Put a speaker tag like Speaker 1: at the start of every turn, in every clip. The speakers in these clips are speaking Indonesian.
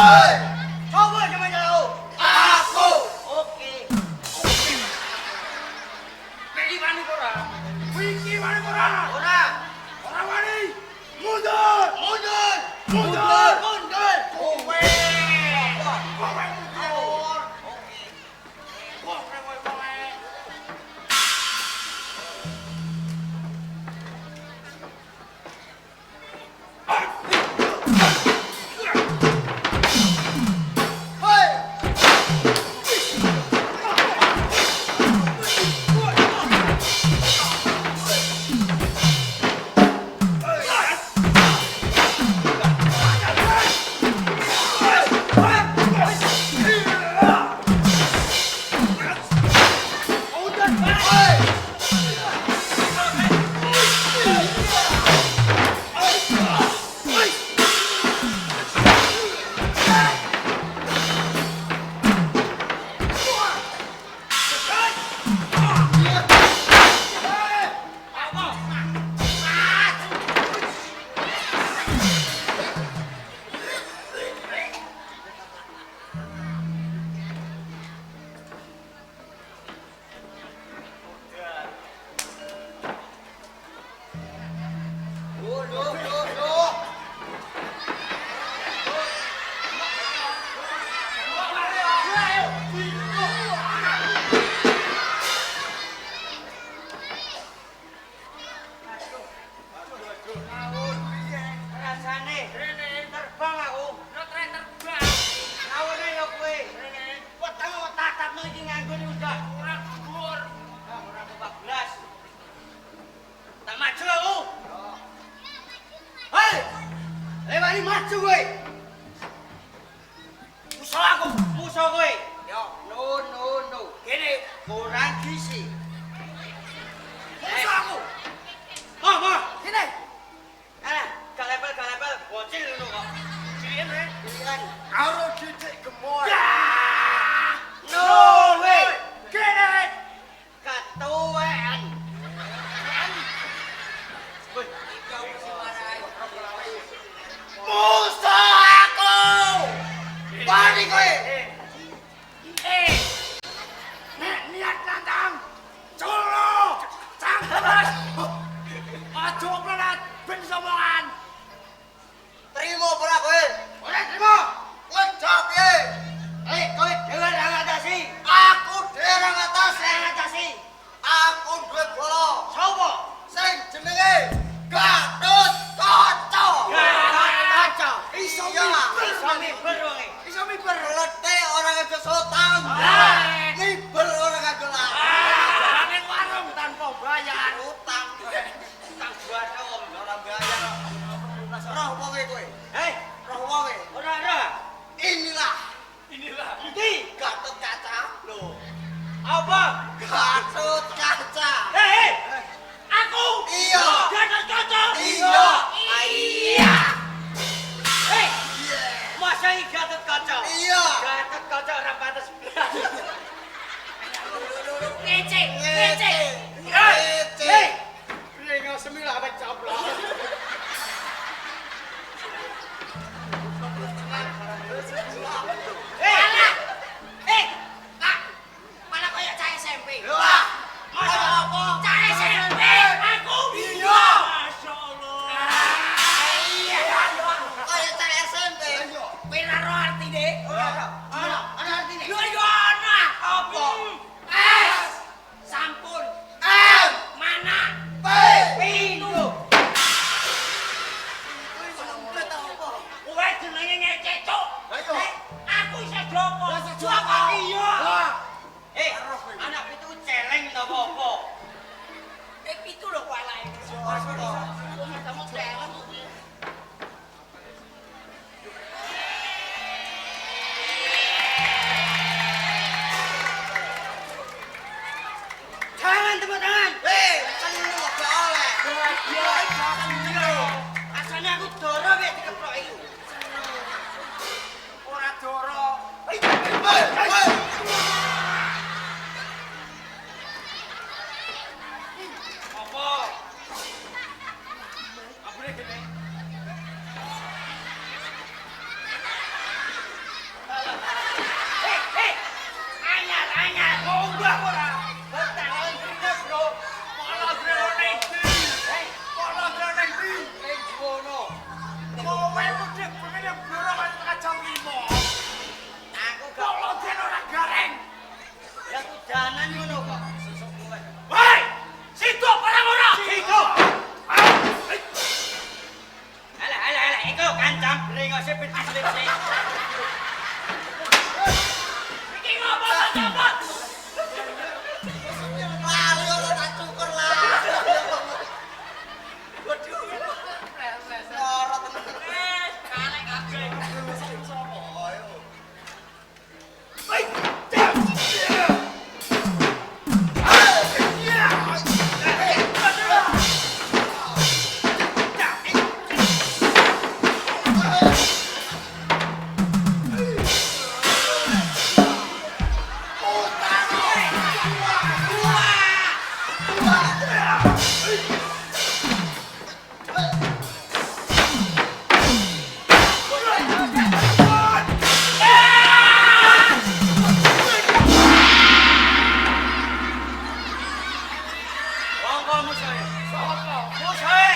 Speaker 1: Coba sama jauh. Aku. Oke. Pergi mana korang?
Speaker 2: Pergi mana korang?
Speaker 1: Orang.
Speaker 2: Orang wani. Mundur.
Speaker 1: Mundur.
Speaker 2: Mundur.
Speaker 1: Mundur.
Speaker 2: Kowe. Kowe mundur.
Speaker 1: Oke.
Speaker 2: Kowe. Lali ora tak cukur lah. Waduh. Ora tenan.
Speaker 1: Kalek kabeh.
Speaker 2: Sopo ayo.
Speaker 1: Monggo musuhe. Sopo? Musuhe.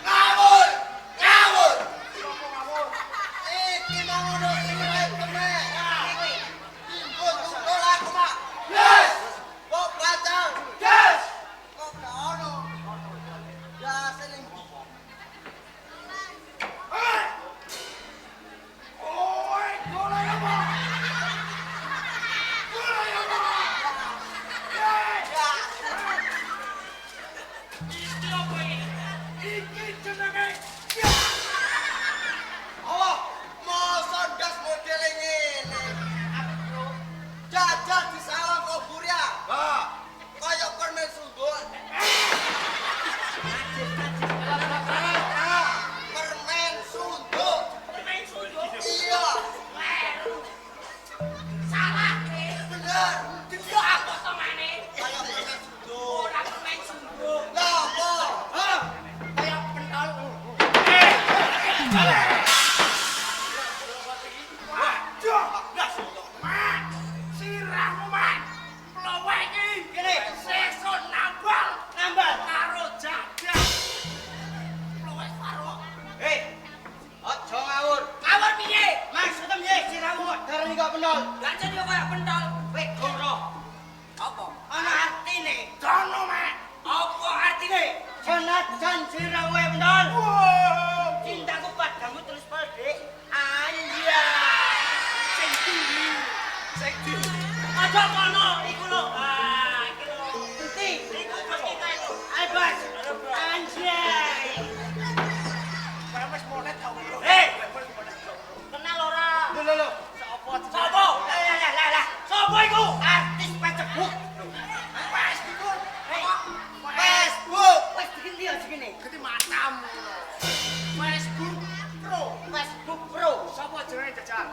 Speaker 2: Ngawur! Ngawur! Iki mau ngono sing kene. Kok tunggu aku, Mak. Yes. Kok bacang. Yes. Kok gak ono. Ya seling. Oi, golek apa? Golek apa? Ya.
Speaker 1: Iki opo iki?
Speaker 2: Iki jenenge. Allah, masa ndas model ngene. Jajal di sawah kubur ya. Ha. Kaya permen sundul. Permen sundul.
Speaker 1: Main sunduk.
Speaker 2: Iya,
Speaker 1: Salah.
Speaker 2: bener.
Speaker 1: Yo aku tomane.
Speaker 2: Kaya permen sundul.
Speaker 1: Ora main sunduk.
Speaker 2: Lah apa? Hah?
Speaker 1: Kayak pentol.
Speaker 2: Waduh, ndas sundul.
Speaker 1: Mak, sirahmu mak. Lowe iki. Kene sesuk nambal. Nambal karo jagal. Lowe karo.
Speaker 2: Hei, aja ngawur.
Speaker 1: Ngawur piye?
Speaker 2: Maksudnya piye sirahmu darani kok penol?
Speaker 1: Lanjut yo kaya pentol.
Speaker 2: Wek goro.
Speaker 1: Apa?
Speaker 2: Ana artine.
Speaker 1: Dono mak. Apa artine?
Speaker 2: Senajan sirawe penol.
Speaker 1: Wow.
Speaker 2: Cintaku padamu terus pede. Anja.
Speaker 1: Sing diri. Sing diri. Aja kono iku lho. Ah, iki lho.
Speaker 2: Ngerti?
Speaker 1: Iku bos kita iku.
Speaker 2: Ayo bos. Anjay.
Speaker 1: Wes monet tau. Hei, kenal ora?
Speaker 2: Lho.
Speaker 1: Sopo? Lah. Sopo iku?
Speaker 2: Artis Facebook.
Speaker 1: Facebook.
Speaker 2: Facebook. Wes digini ya segini.
Speaker 1: Gede matamu. Facebook Pro.
Speaker 2: Facebook Pro.
Speaker 1: Sopo jenenge jajal?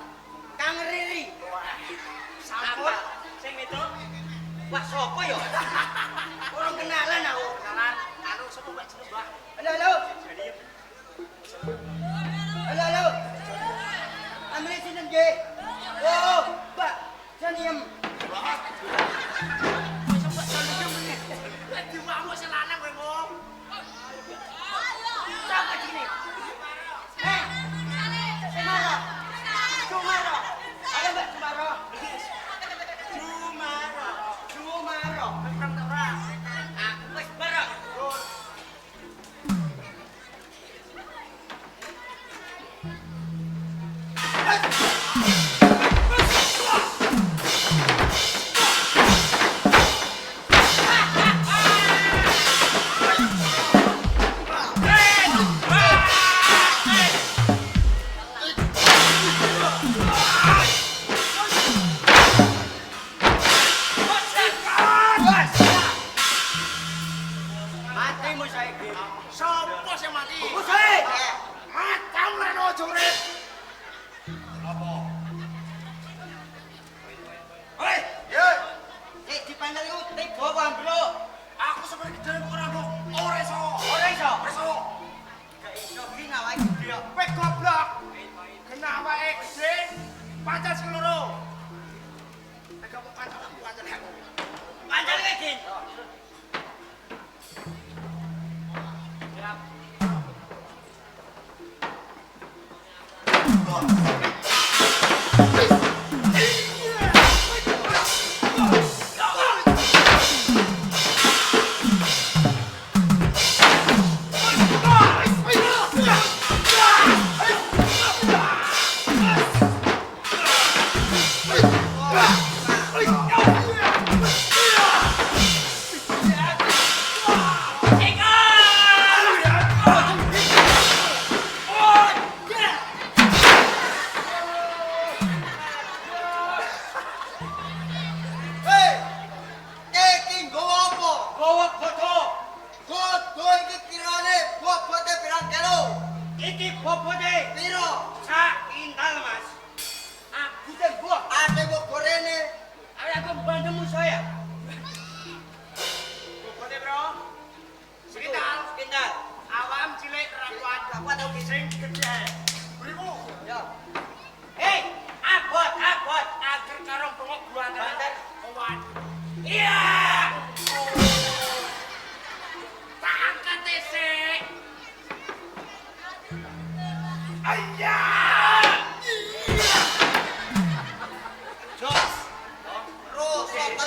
Speaker 2: Kang Riri.
Speaker 1: Sampun. Sing itu
Speaker 2: Wah, sopo ya? Orang kenalan aku.
Speaker 1: kenalan anu sopo Mbak jeneng Mbak?
Speaker 2: Halo.
Speaker 1: Jadi
Speaker 2: Halo. Amri sinen nggih. Oh, Mbak. Janiem.
Speaker 1: wis mbak jaluk meneh. Lah diwamu sing lanang kowe ngomong.
Speaker 2: Siapa sini? Semara. Jumaro. Ada Mbak Jumaro? Jumaro.
Speaker 1: Memang ora.
Speaker 2: Aku wis bareng. Matimu saiki.
Speaker 1: Sopo sing mati?
Speaker 2: Musai.
Speaker 1: Matam reno jurit.
Speaker 2: Oi. Yo. Di panel iku tiba apa, Bro?
Speaker 1: Aku seperti gedhe ora mbok. Ora iso.
Speaker 2: Ora iso.
Speaker 1: Ora iso.
Speaker 2: Gak iso ki ngawake gede.
Speaker 1: Kowe goblok. Kena awake gede. Pancas ki loro. Nek kok pancas aku pancas aku.
Speaker 2: Panjang iki.
Speaker 1: Ah!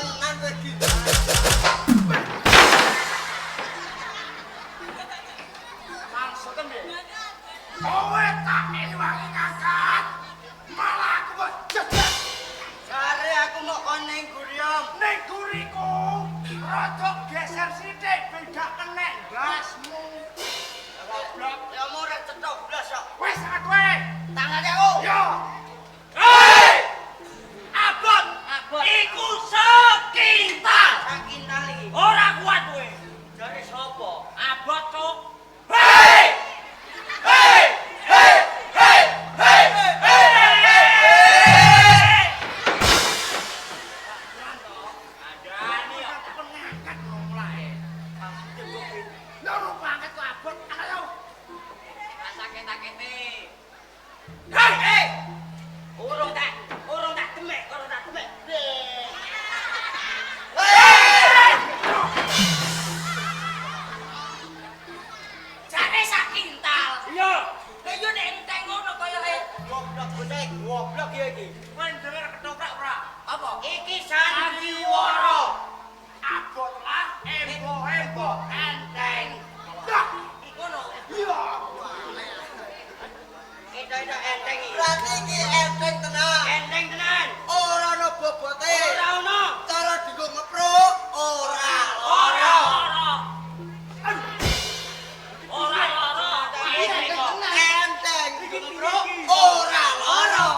Speaker 2: tenan kowe iki.
Speaker 1: Maksudnya piye? Kowe tak ewangi ngangkat. Malah aku kok jejet.
Speaker 2: Jare aku mau kon ning Guryong.
Speaker 1: Ning guriku rada geser sithik beda kenek gasmu. Goblok.
Speaker 2: Ya murah cetok blas kok.
Speaker 1: Wes sangat wae.
Speaker 2: Tangane aku.
Speaker 1: Yo. Hei! Abot. Iku sekintal.
Speaker 2: Sakintal iki.
Speaker 1: Ora kuat kowe.
Speaker 2: Jare sapa?
Speaker 1: Abot, Cuk. Hei! Hei! Hei! Hei! Hei! Hei! Adani aku pengangkat mulai. Loro banget kok abot. Ayo.
Speaker 2: Sakit-sakite.
Speaker 1: Hei! Hei!
Speaker 2: Urung tak demek, urung tak demek.
Speaker 1: Jane sak kintal. Iya.
Speaker 2: Lah yo nek enteng ngono kaya e. Goblok bocah, goblok ya iki.
Speaker 1: Kowe denger ketoprak ora?
Speaker 2: Apa? Iki sandiwara.
Speaker 1: Abot lah, embo enteng. Dah.
Speaker 2: Ngono.
Speaker 1: Iya.
Speaker 2: Kita enteng iki. Berarti iki enteng tenan. Enteng tenan. Ora ono bobote. Ora ono. Cara dienggo ngepruk ora.
Speaker 1: Ora.
Speaker 2: Enteng. Ngepruk ora loro.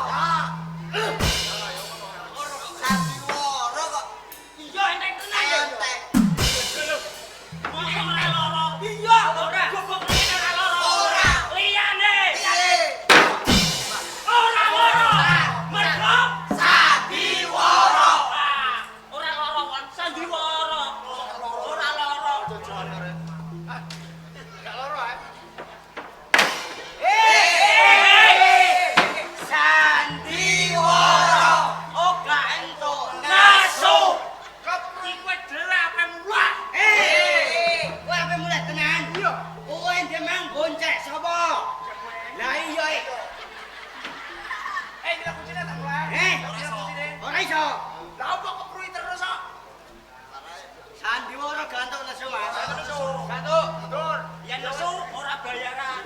Speaker 2: Sandiwara kok.
Speaker 1: Iya enteng tenan ya.
Speaker 2: Enteng.
Speaker 1: Masa ora loro? Iya.
Speaker 2: Ora.
Speaker 1: Gobok rene ora loro.
Speaker 2: Ora.
Speaker 1: Liyane.
Speaker 2: Piye?
Speaker 1: Ora loro. Mergo
Speaker 2: Sandiwara.
Speaker 1: ora loro kon sandiwara. Ora loro. Gak loro ae.
Speaker 2: Sandiwara. Oh gak entuk.
Speaker 1: Nasu. Kepriwe kowe dhewe ape mulak?
Speaker 2: Kowe ape mulai tenan?
Speaker 1: Iya.
Speaker 2: Kowe ndemang boncek sapa? Lah iya e.
Speaker 1: Ini kucine tak mulai. Ini kucine.
Speaker 2: Ora iso.
Speaker 1: Lah opo keprui terus kok?
Speaker 2: Sandiwara gantung nesu Mas.
Speaker 1: Nesu.
Speaker 2: Satu.
Speaker 1: Dur, yen nesu ora bayaran.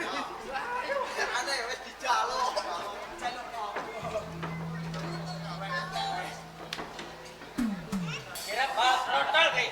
Speaker 2: Ane wis dijaluk.
Speaker 1: Kira bal trotol ki.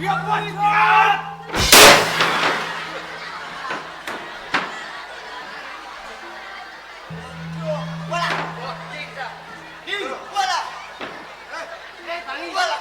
Speaker 1: Ya kuat.
Speaker 2: Wala. Wala. Wala.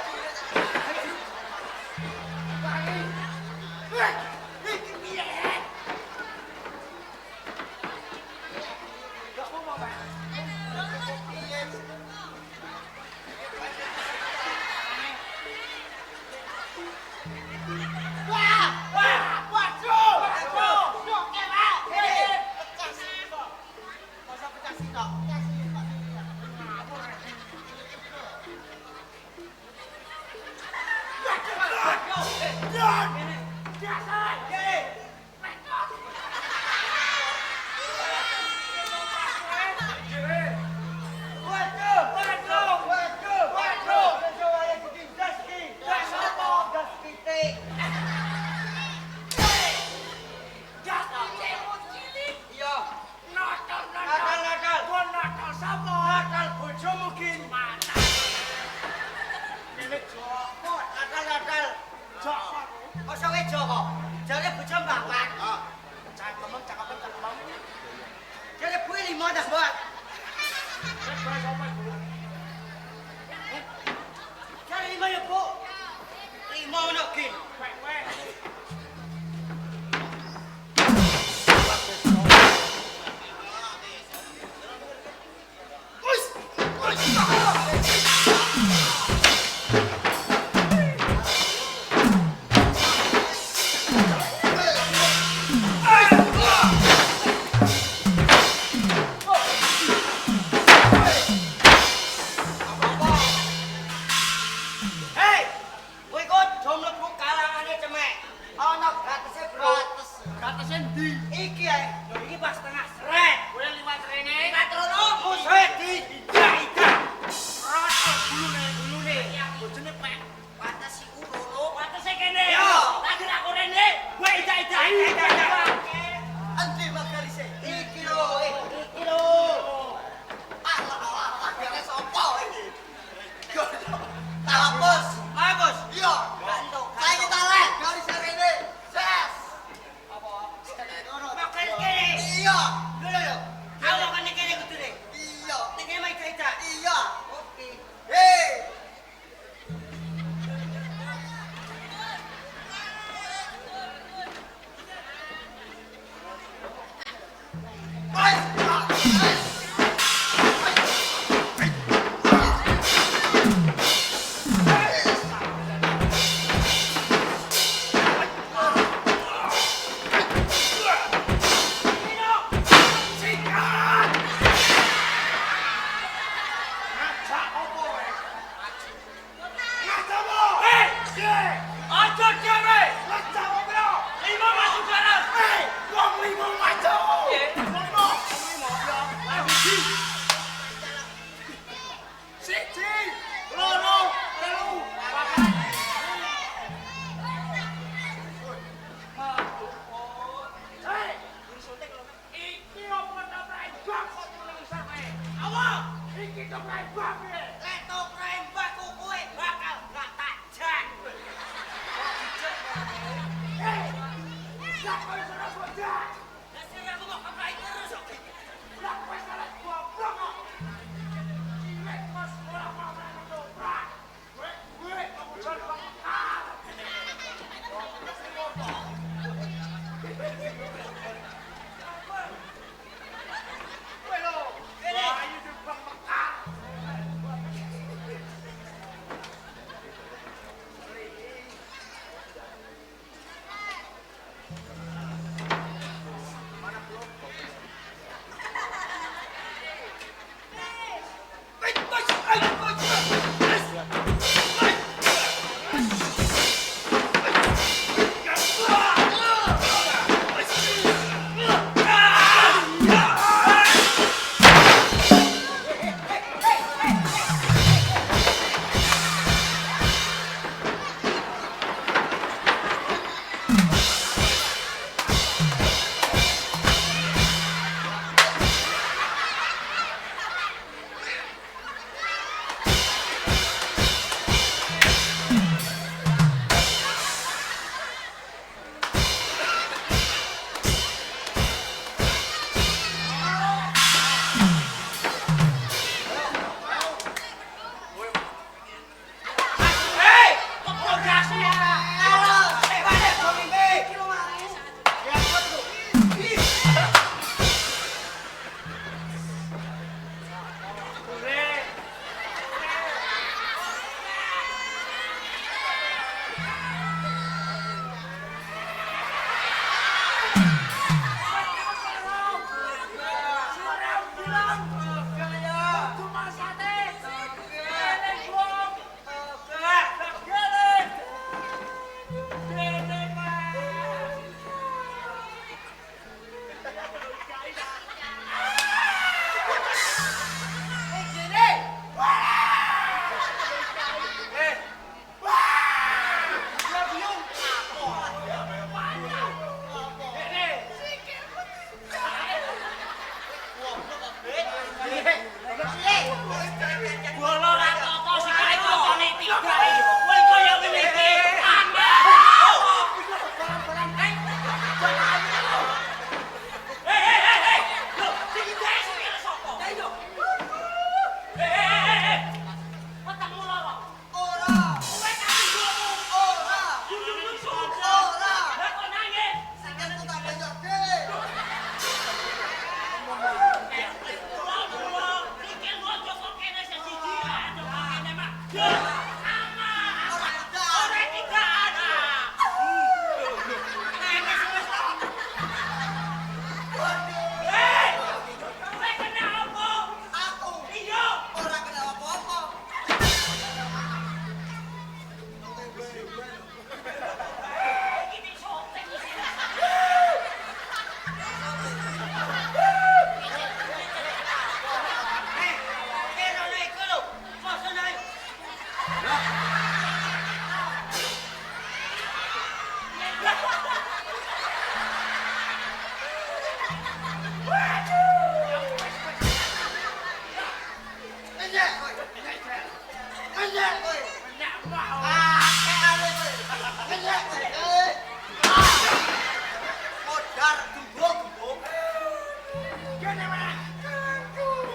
Speaker 2: Endi?
Speaker 3: Iki ae. Lho iki pas tengah sret.
Speaker 1: Kowe liwat rene.
Speaker 3: Liwat rono musik diidak-idak.
Speaker 1: Rasa gulune. Bojone pek.
Speaker 2: Wates iku loro.
Speaker 3: Watese kene.
Speaker 1: Yo.
Speaker 3: Tak gerak aku rene. Kowe idak-idak.
Speaker 2: Endi magarise?
Speaker 3: Iki lho. Iki lho.
Speaker 2: Ah, kene sapa iki? Hapus.
Speaker 3: Bagus.
Speaker 2: Iya.
Speaker 3: Gantuk.
Speaker 2: Saiki talek garis rene. Ses.
Speaker 3: Makan kene.
Speaker 2: Iya.
Speaker 3: Lho lho. Aku makan kene kudune.
Speaker 2: Iya.
Speaker 3: Ning kene mah idak-idak.
Speaker 2: Iya.
Speaker 3: Oke.
Speaker 2: Hei.
Speaker 1: Ngajak opo kowe? Ngajak opo?
Speaker 3: Aja dhewe.
Speaker 1: Ngajak opo?
Speaker 3: Lima maju bareng.
Speaker 1: Wong limo maju. Limo. Siji, loro, telu, papat. Hei, iki opo toprak bak kok mulai sampe?
Speaker 3: Apa?
Speaker 1: Iki toprak bak piye?
Speaker 3: Lek tok rembakku kowe bakal gak tak jak.
Speaker 1: Hei, siapa yang sudah bocah?
Speaker 3: Lah sing aku mau kaprai terus kok.
Speaker 1: Lah kowe salah goblok kok. Nek pas ora mau nang toprak. Kowe kamu jan bakal. Kowe lho, ayo jebak Mekah.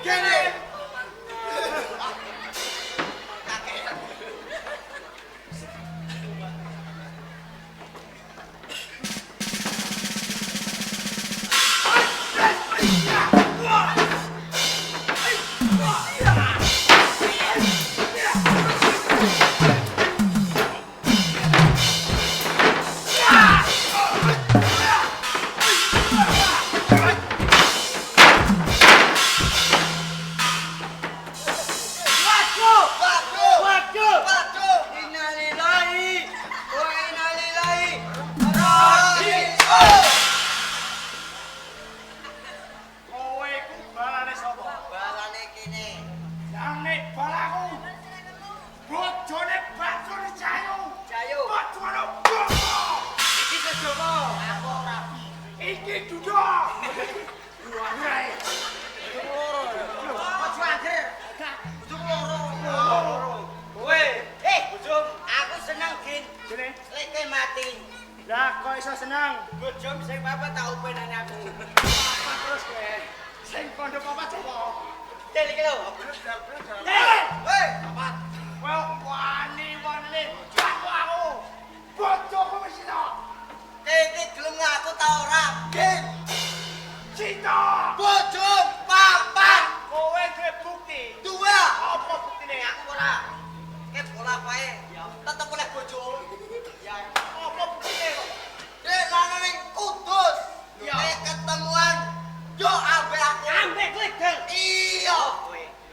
Speaker 2: Kene. Waduh. Waduh.
Speaker 3: Innalillahi wa inna ilaihi
Speaker 2: Raji'un.
Speaker 1: Kowe iku balane sapa?
Speaker 2: Balane kene.
Speaker 1: Jane balaku. Bojone Bajone Jayu.
Speaker 3: Jayu.
Speaker 1: Bojone Bono.
Speaker 3: Iki sejono.
Speaker 2: Aku rabi.
Speaker 1: Iki Dudo. Dua rai.
Speaker 3: Ojo angger.
Speaker 2: Ujung loro.
Speaker 3: Kowe, bojom, aku seneng Gin.
Speaker 1: Jene.
Speaker 3: Lek kowe mati.
Speaker 1: Lah kok iso seneng?
Speaker 3: Bojom sing papa tak upenane aku.
Speaker 1: Apa terus kowe? Sing kondo papa coba.
Speaker 3: Del iki lho.
Speaker 1: Hei, papat. Well, wani-wani aku. Bojoku wis iso.
Speaker 2: Iki gelem ngaku ta ora? Gin.
Speaker 1: Cita.
Speaker 2: Bojong papat.
Speaker 1: Kowe duwe bukti.
Speaker 2: Dua.
Speaker 1: Apa buktine?
Speaker 2: Aku ora. Ke bola wae. Tetep oleh bojo.
Speaker 1: Ya, apa buktine kok?
Speaker 2: Dek lanang Kudus.
Speaker 1: Ya.
Speaker 2: Nek ketemuan yo ambek aku.
Speaker 3: Ambek kowe, Del.
Speaker 2: Iya.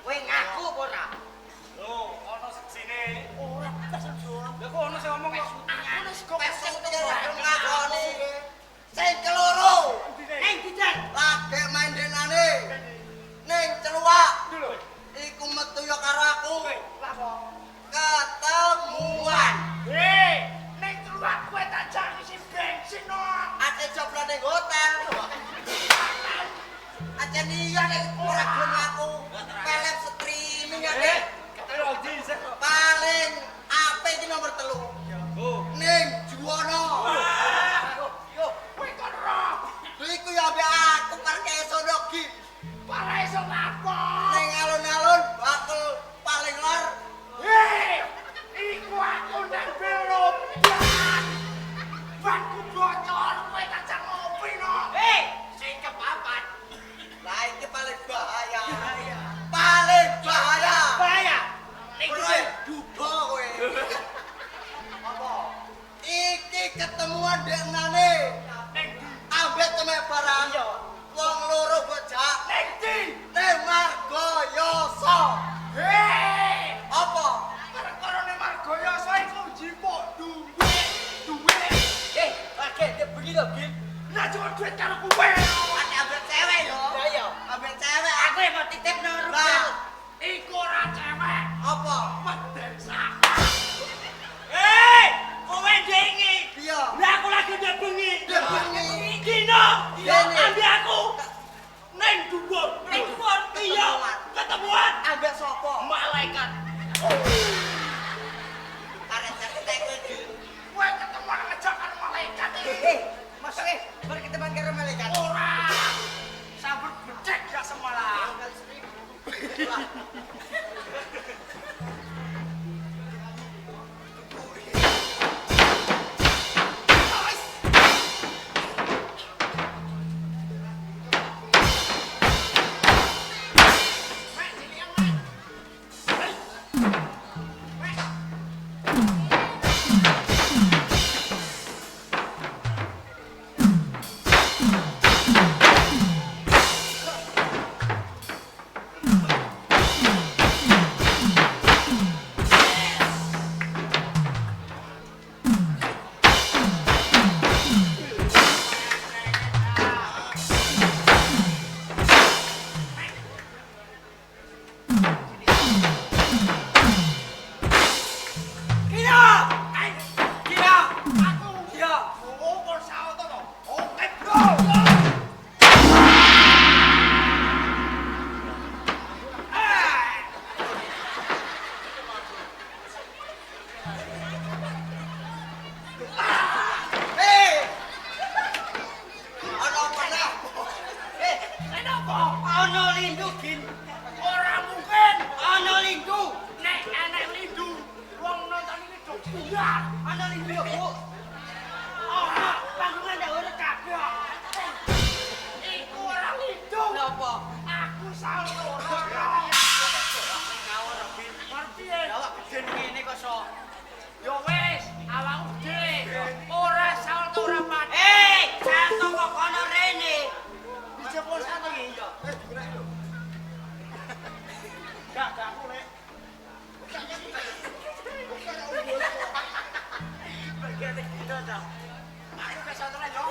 Speaker 3: Kowe ngaku apa ora?
Speaker 1: Loh, ana sine. Ora kesejuan.
Speaker 3: Lha kok ono sing ngomong kok syutingan.
Speaker 2: Besok gelem ngakoni. Sing keloro.
Speaker 3: Ning Didan.
Speaker 2: Lagi main denane. Ning celuak.
Speaker 1: Dulu.
Speaker 2: Iku metu yo karo aku.
Speaker 1: Lah apa?
Speaker 2: Ketemuan.
Speaker 1: Hei, ning keluar kowe tak jak isi bensin no.
Speaker 2: Ate joblo ning hotel. Aja dia ning ora gelem aku. Film streaming ya, Dek.
Speaker 1: Ketelu di
Speaker 2: Paling apik iki nomor 3. Ning Juwono.
Speaker 1: Yo, kowe kon roh.
Speaker 2: Iku ya ambek aku parke sono ki.
Speaker 1: Para iso apa?
Speaker 2: Ning alun-alun bakal paling lor.
Speaker 1: Hei, iku aku nang beloban. Banku bocor, kowe tak jak ngopi no.
Speaker 3: Hei, sing kepapat.
Speaker 2: Lah iki paling bahaya. Paling bahaya.
Speaker 3: Bahaya. Ning
Speaker 2: Kowe
Speaker 3: Didan.
Speaker 2: duda kowe. Apa? Iki ketemuan deknane.
Speaker 1: Ning di,
Speaker 2: Ambek temek barang.
Speaker 3: Iya.
Speaker 2: Wong loro bocah.
Speaker 1: ning di.
Speaker 2: Ning Margoyoso.
Speaker 1: Hei,
Speaker 2: Apa?
Speaker 1: perkara ne Margoyoso iku jipuk duwe.
Speaker 3: Lagi dia bengi lho, Gin.
Speaker 1: Lah cuma duit karo kowe.
Speaker 2: Ate ambek cewek yo.
Speaker 3: Ya iya.
Speaker 2: Ambek cewek.
Speaker 3: Aku yang mau titip no
Speaker 2: Lah,
Speaker 3: Rubel.
Speaker 1: Iku ora cewek.
Speaker 2: apa?
Speaker 1: Meden saka.
Speaker 3: Hei, kowe ndengi.
Speaker 2: Iya.
Speaker 3: Lah aku lagi ndek bengi.
Speaker 2: Ndek bengi.
Speaker 3: Dino,
Speaker 2: Iya, nih.
Speaker 3: ambil aku.
Speaker 1: Ning dhuwur.
Speaker 3: Ning dhuwur. Iya, ketemuan.
Speaker 2: Ambek sapa?
Speaker 3: Malaikat.
Speaker 2: Arek cetek kowe iki.
Speaker 1: Kowe ketemuan ngejak karo malaikat iki.
Speaker 2: Maksudnya berketemuan karo malaikat.
Speaker 1: Ora. Sabar becek gak semalam.
Speaker 2: Kali 1000.
Speaker 3: Ana lindu.
Speaker 1: Nek enek lindu, wong nonton iki do buar.
Speaker 3: Ana lindu ya, Bu.
Speaker 1: Ana panggungan ndak ora kabeh. Iku ora lindu.
Speaker 3: Napa?
Speaker 1: Aku salto.
Speaker 3: Ngawur Bin.
Speaker 1: Ngerti
Speaker 3: Ya
Speaker 1: ya?
Speaker 3: awak gede ngene kok sok.
Speaker 1: Yo wis, awakku dhewe. Ora salto ora pati.
Speaker 3: Salto kok kono rene.
Speaker 1: Dijebol salto ya iya. Gak aku lek. Bagian kita dah. Aku ke salto yo.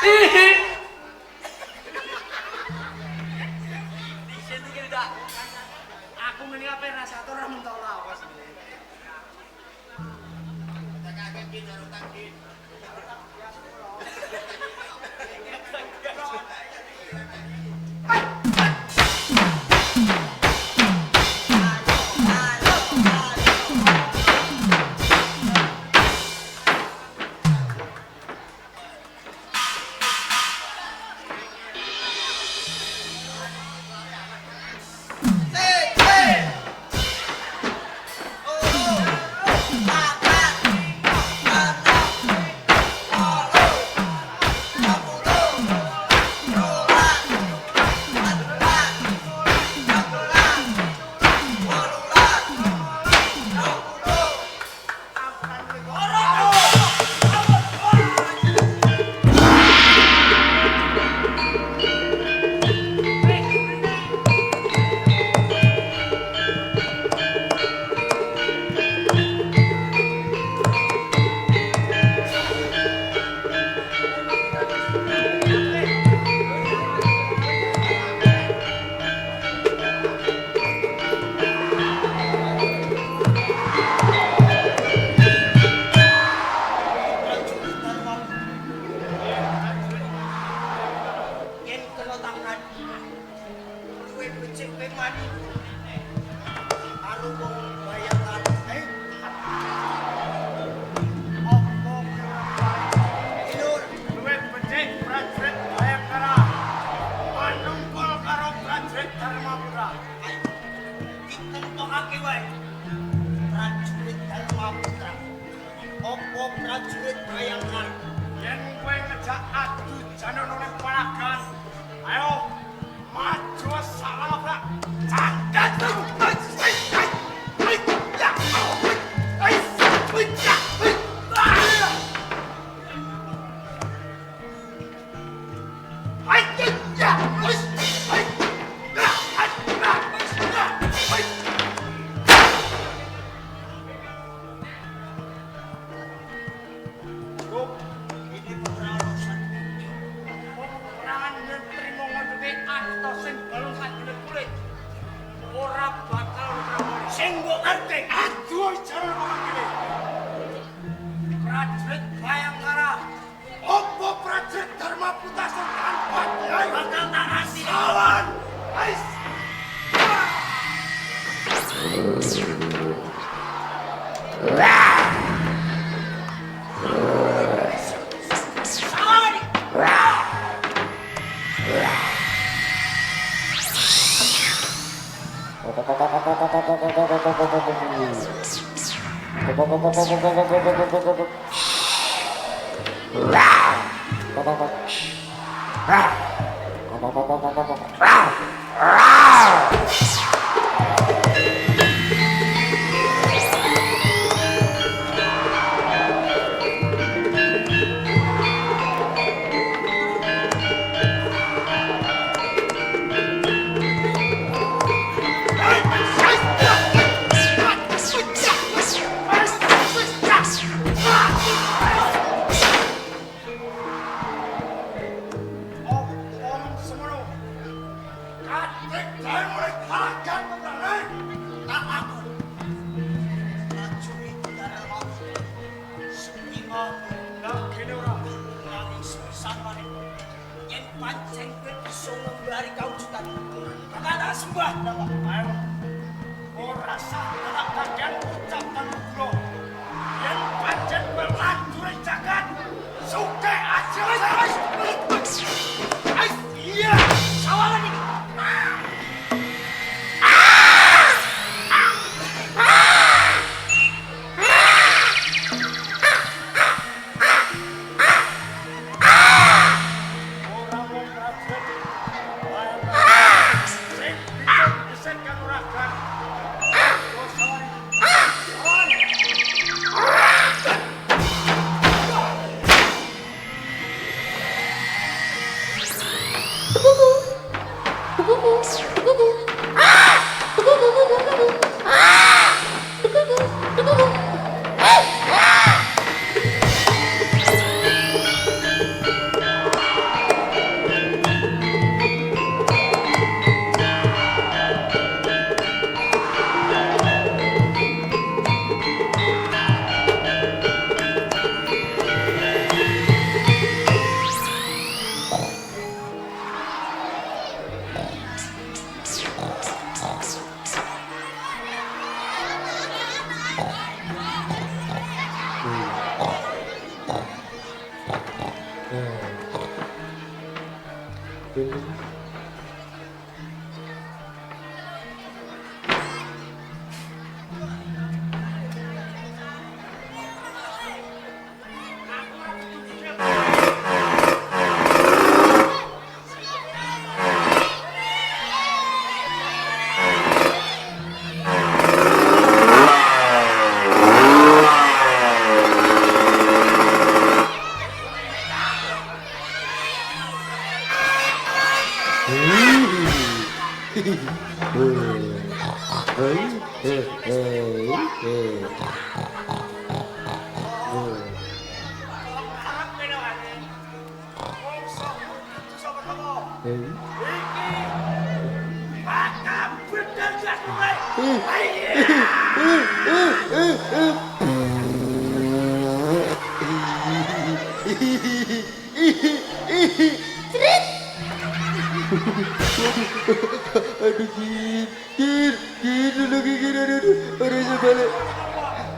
Speaker 3: Di sini kita.
Speaker 1: Aku mending apa rasa tuh ora mentol lawas.
Speaker 2: Prajurit Bayangkara.
Speaker 1: Yen kowe ngejak adu janon oleh palagan, ayo maju salah Pak. Cangkat tuh. Prajurit Bayangkara, opo prajurit Dharma Putra Sultan Padai bakal tak ngasih lawan. Ais.
Speaker 3: Pancen kowe bisa ngembari kawujudan. Kata sembah
Speaker 1: Ayo, ora sah dalam bagian ucapan kula. Yen pancen berlanjut jagat, suke aja. Iya, sawalan iki. Sawalan.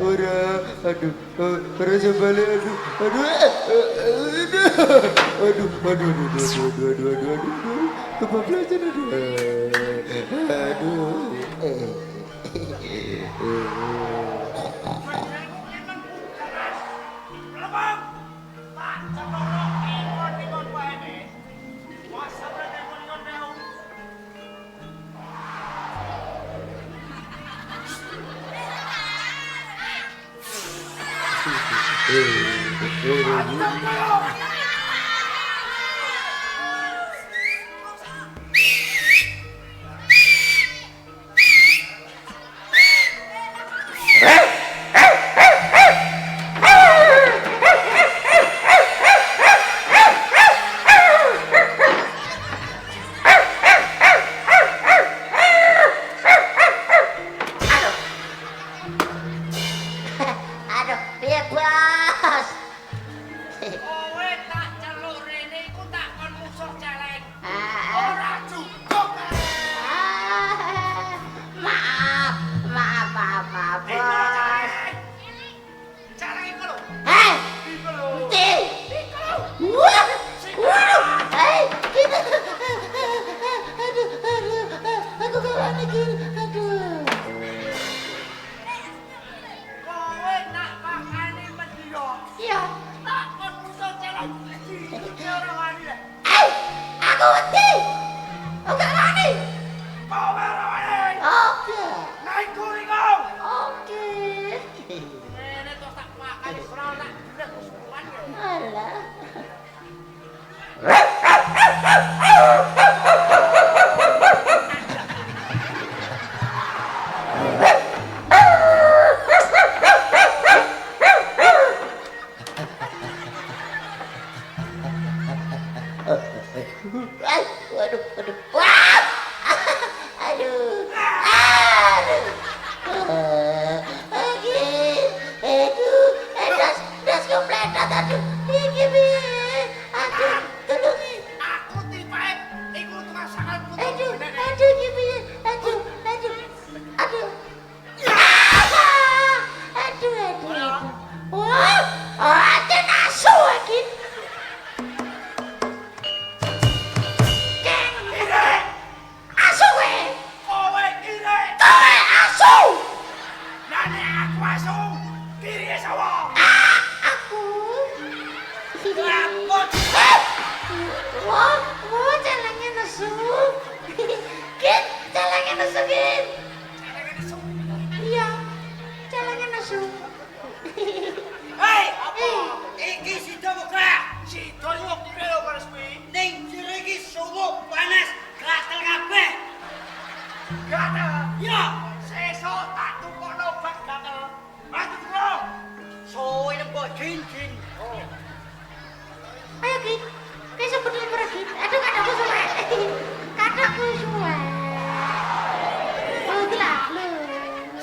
Speaker 4: ora sebalik aduh kebablasan
Speaker 1: Lebang! Tak celorok ingon-ingon wae ne. Masa berada ingon-ingon deung. Ancam kayo!
Speaker 5: Aduh, piye bos?
Speaker 3: Kowe tak celuk rene iku tak kon musuh celeng.
Speaker 1: Ora cukup!
Speaker 5: Maaf,
Speaker 1: Iku
Speaker 5: bos.
Speaker 1: celeng! Celeng iku lho!
Speaker 5: Hei,
Speaker 1: Iku lho!
Speaker 5: Ti.
Speaker 1: Iku lho!
Speaker 5: Waduh, hei, kita. Aduh, aku kalah lagi, aduh.
Speaker 1: Kowe nak makane mendio.
Speaker 5: Iya,
Speaker 1: Tak kon musuh celeng iki ora wani lek.
Speaker 5: aku wedi. Enggak wani.
Speaker 1: Kowe ora wani.
Speaker 5: Oke,
Speaker 1: Naik kuringku.
Speaker 5: oke.
Speaker 3: Rene tok tak makani ora tak blek musuhan.
Speaker 5: Alah. Waduh. Wah! Aduh. Das kompletat, aduh. Iki piye? Aduh, tolong.
Speaker 1: Aku tibae iku tukang sangat putu.
Speaker 5: Aduh,
Speaker 1: Bener.
Speaker 5: iki piye? Aduh. Aduh. Wah, ate nasu iki.
Speaker 1: Kire,
Speaker 5: Asu kowe.
Speaker 1: kowe kire.
Speaker 5: Kowe asu.
Speaker 1: Nane aku asu. Kiri sapa?
Speaker 5: Aku.
Speaker 1: Lapot.
Speaker 5: Wah, celengnya nesu. Kit, celengnya nesu, Kit. Iya, celengnya nesu.
Speaker 3: Hei, apa? Iki sida buka.
Speaker 1: Si doyo kire lho baris kuwi.
Speaker 3: Ning jero iki sumuk panas, gatel kabeh.
Speaker 1: Gatel.
Speaker 3: Ya,
Speaker 1: Sesuk tak tukokno obat gatel. Maju kula.
Speaker 3: sowe lembok jin-jin.
Speaker 5: Ayo, Kit. Kayak sebetulnya merah, Kit. Aduh, kataku suwe. Kataku suwe. Oh, gelap, lu.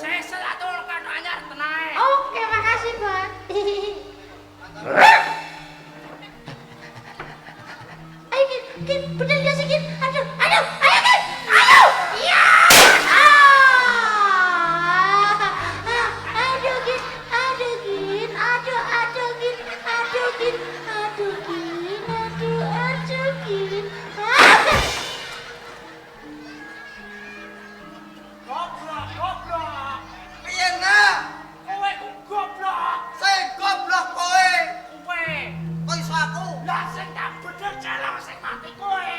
Speaker 3: Sesuk tak tulkan anyar tenae.
Speaker 5: Oke, makasih, Bang. Ayo, Kit, bener gak sih, Kit? Aduh, ayo, Kit, ayo, iya. Aduh, Kit, Kit,
Speaker 1: Goblok.
Speaker 2: Piye nak?
Speaker 1: Kowe ku goblok.
Speaker 2: Sing goblok kowe.
Speaker 1: Kowe.
Speaker 2: Kok iso aku?
Speaker 1: Lah sing tak bener celeng sing mati kowe.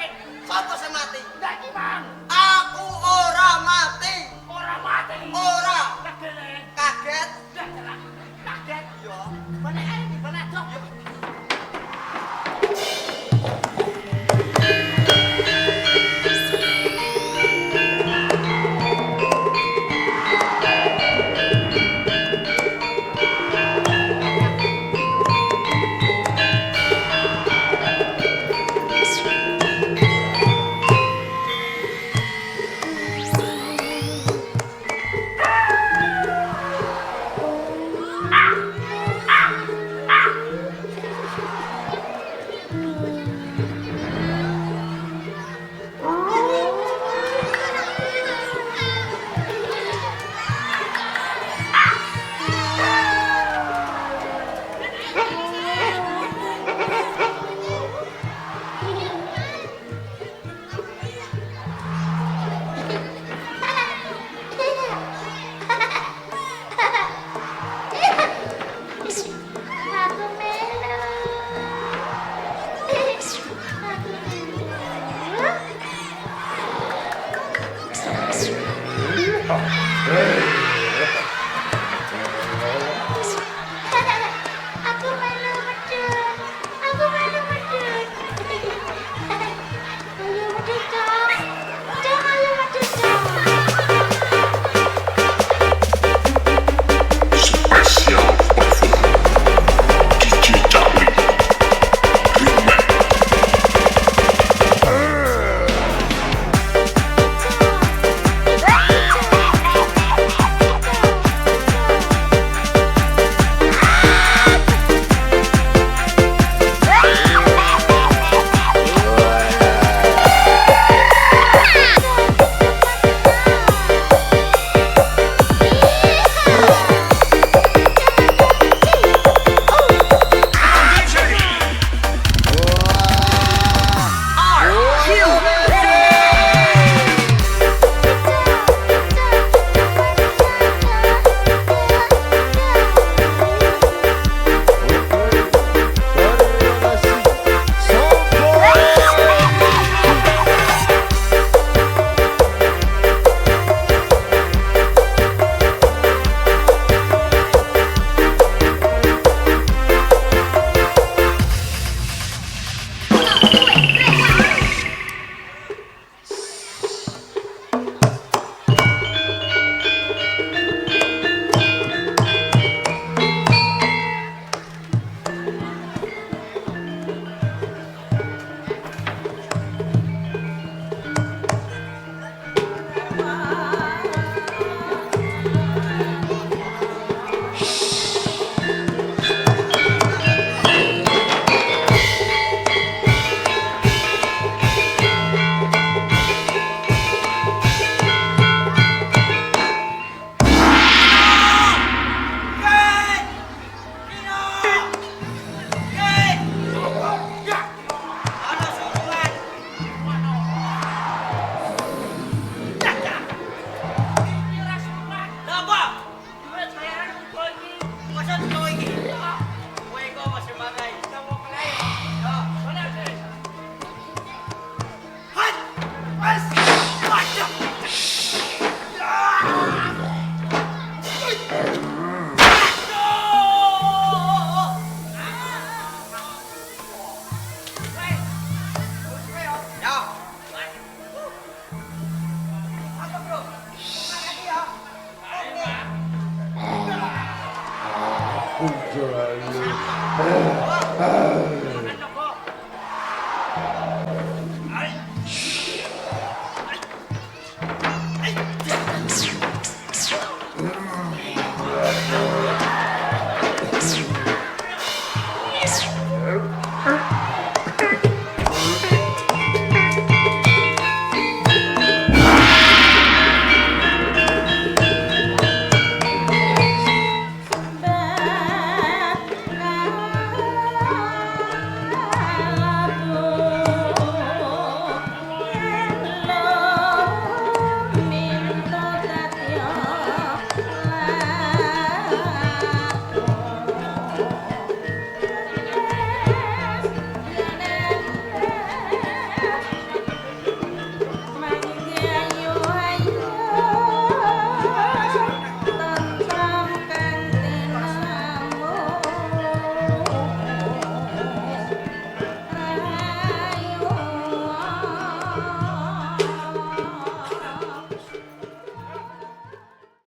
Speaker 3: Pasal kau ini. Kowe kau masih bagai. Kita mau kelai. Ya, mana sih?
Speaker 1: Hai! Mas! Wajah!
Speaker 2: Ya.
Speaker 3: Apa bro? Makasih ya.
Speaker 4: Aku jalan.